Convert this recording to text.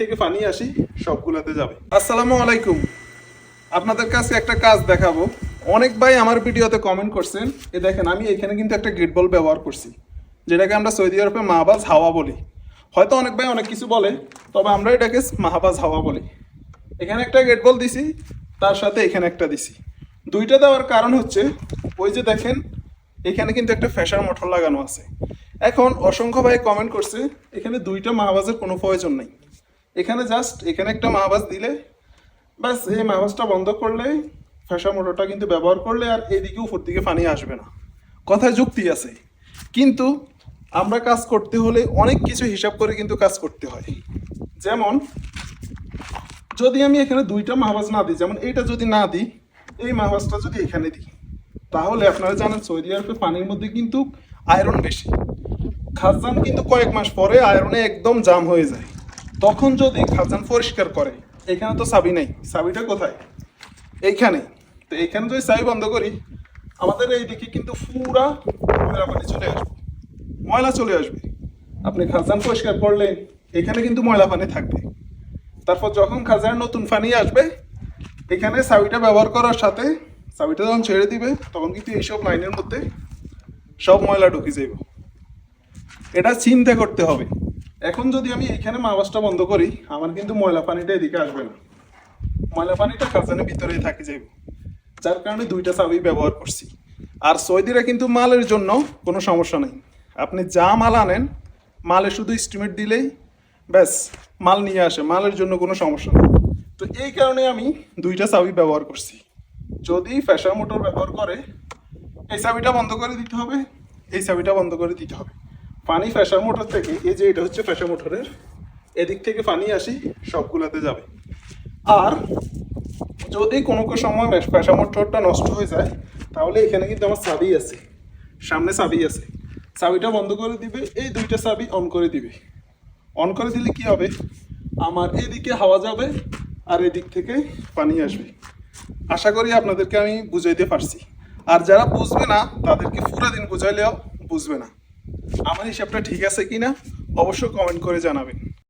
থেকে পানি আসি সবগুলোতে যাবে। আসসালামু আলাইকুম, আপনাদের কাছে একটা কাজ দেখাবো। অনেক ভাই আমার ভিডিওতে কমেন্ট করছেন, এ দেখেন আমি এখানে কিন্তু একটা গেট বল ব্যবহার করছি, যেটাকে আমরা সৌদি আরবে মাহবাজ হাওয়া বলি। হয়তো অনেক ভাই অনেক কিছু বলে, তবে আমরা এটাকে মাহবাজ হাওয়া বলি। এখানে একটা গেট বল দিছি, তার সাথে এখানে একটা দিছি। দুইটা দেওয়ার কারণ হচ্ছে ওই যে দেখেন এখানে কিন্তু একটা ফ্যাশার মোটর লাগানো আছে। এখন অসংখ্য ভাই কমেন্ট করছে এখানে দুইটা মাহবাজের কোনো প্রয়োজন নেই, এখানে জাস্ট এখানে একটা মাহবাজ দিলে ব্যাস, এই মাহবাজটা বন্ধ করলে ফ্যাশার মোটরটা কিন্তু ব্যবহার করলে আর এদিকে উপর দিকে পানি আসবে না। কথায় যুক্তি আছে, কিন্তু আমরা কাজ করতে হলে অনেক কিছু হিসাব করে কিন্তু কাজ করতে হয়। যেমন যদি আমি এখানে দুইটা মাহবাজ না দিই, যেমন এইটা যদি না দিই, এই মাহবাজটা যদি এখানে দিই, তাহলে আপনারা জানেন সৌদি আরবে পানির মধ্যে কিন্তু আয়রন বেশি। খাজান কিন্তু কয়েক মাস পরে আয়রনে একদম জাম হয়ে যায়। তখন যদি খাজান পরিষ্কার করে, এখানে তো চাবি নেই, চাবিটা কোথায়? এইখানে। তো এইখানে যদি চাবি বন্ধ করি, আমাদের এইদিকে কিন্তু পুরা ময়লা পানি চলে আসবে, ময়লা চলে আসবে। আপনি খাজান পরিষ্কার করলেন, এখানে কিন্তু ময়লা পানি থাকবে। তারপর যখন খাজার নতুন পানি আসবে, এখানে চাবিটা ব্যবহার করার সাথে চাবিটা যখন ছেড়ে দিবে, তখন কিন্তু এইসব লাইনের মধ্যে সব ময়লা ঢুকে যাইব। এটা চিন্তা করতে হবে। এখন যদি আমি এখানে মাহবাজটা বন্ধ করি, আমার কিন্তু ময়লা পানিটা এদিকে আসবে না, ময়লা পানিটা খাজানের ভিতরেই থাকে যাইব। যার কারণে দুইটা চাবি ব্যবহার করছি। আর সৌদিরা কিন্তু মালের জন্য কোনো সমস্যা নেই, আপনি যা মাল আনেন, মালে শুধু এস্টিমেট দিলেই ব্যাস মাল নিয়ে আসে, মালের জন্য কোনো সমস্যা নেই। তো এই কারণে আমি দুইটা চাবি ব্যবহার করছি। যদি ফ্যাশার মোটর ব্যবহার করে, এই চাবিটা বন্ধ করে দিতে হবে, এই চাবিটা বন্ধ করে দিতে হবে। পানি ফ্যাশার মোটর থেকে, এই যে এটা হচ্ছে ফ্যাশার মোটরের, এদিক থেকে পানি আসি সবগুলোতে যাবে। আর যদি কোনো সময় ফ্যাশার মোটরটা নষ্ট হয়ে যায়, তাহলে এখানে কিন্তু আমার চাবি আছে, সামনে চাবি আছে, চাবিটা বন্ধ করে দিবে, এই দুইটা চাবি অন করে দিবে। অন করে দিলে কি হবে, আমার এদিকে হাওয়া যাবে আর এদিক থেকে পানি আসবে। আশা করি আপনাদেরকে আমি বুঝাইতে পারছি। আর যারা বুঝবে না, তাদেরকে পুরো দিন বুঝাইলেও বুঝবে না। আমার হিসাবটা ঠিক আছে কিনা অবশ্যই কমেন্ট করে জানাবেন।